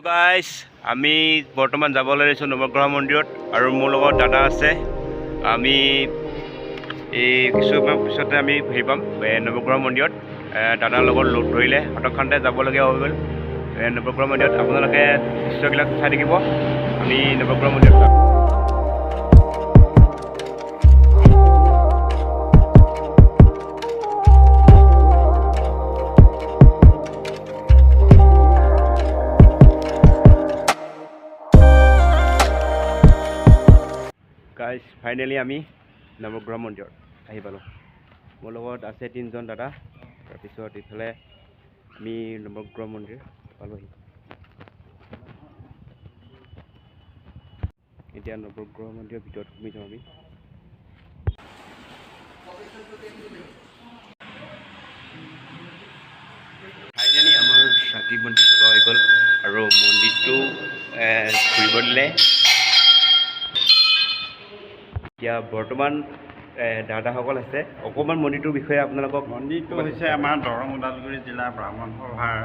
Guys আমি বৰ্তমান যাবলৈ লৈছোঁ নৱগ্ৰহ মন্দিৰত আৰু মোৰ লগত দাদা আছে। আমি এই কিছু সময় পিছতে আমি হেৰি পাম নৱগ্ৰহ মন্দিৰত। দাদাৰ লগত লগ ধৰিলে হঠাৎখনতে যাবলগীয়া হৈ গ'ল নৱগ্ৰহ মন্দিৰত। আপোনালোকে দৃশ্যবিলাক চাই থাকিব। আমি নৱগ্ৰহ মন্দিৰত যাম। গাইজ ফাইনেলি আমি নৱগ্ৰহ মন্দিৰত আহি পালোঁ। মোৰ লগত আছে 3জন দাদা। তাৰপিছত ইফালে আমি নৱগ্ৰহ মন্দিৰ পালোঁহি। এতিয়া নৱগ্ৰহ মন্দিৰৰ ভিতৰত সোমাই যাওঁ আমি। ফাইনেলি আমাৰ চাকি বন্তি জ্বলোৱা হৈ গ'ল আৰু মন্দিৰটো ঘূৰিব দিলে। এতিয়া বৰ্তমান দাদাসকল আছে। অকণমান মন্দিৰটোৰ বিষয়ে আপোনালোকক। মন্দিৰটো হৈছে আমাৰ দৰং ওদালগুৰি জিলাৰ ব্ৰাহ্মণ সভাৰ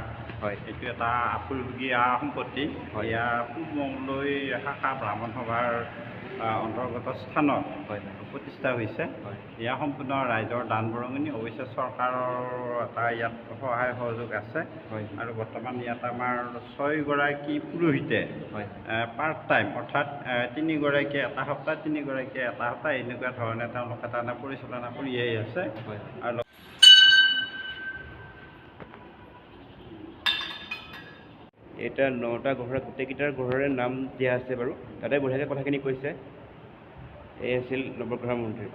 হয়, এইটো এটা আপুৰুগীয়া সম্পত্তি। হয়। ইয়াৰ পূব মংগলৈ শাখা ব্ৰাহ্মণ সভাৰ অন্তৰ্গত স্থানত হয়, প্ৰতিষ্ঠা হৈছে। হয়, এয়া সম্পূৰ্ণ ৰাইজৰ দান বৰঙণি। অৱশ্যে চৰকাৰৰ এটা ইয়াত সহায় সহযোগ আছে। হয়, আৰু বৰ্তমান ইয়াত আমাৰ 6গৰাকী পুৰোহিতে হয়, পাৰ্ট টাইম, অৰ্থাৎ 3গৰাকীয়ে এটা সপ্তাহ, 3গৰাকীয়ে এটা সপ্তাহ, এনেকুৱা ধৰণে তেওঁলোকে তাৰমানে পৰিচালনা কৰিয়েই আছে। হয়। আৰু এতিয়া 9টা ঘৰৰ গোটেইকেইটাৰ ঘৰৰে নাম দিয়া আছে বাৰু। তাতে বঢ়িয়াকৈ কথাখিনি কৈছে। এই আছিল নৱগ্ৰহ মন্দিৰ।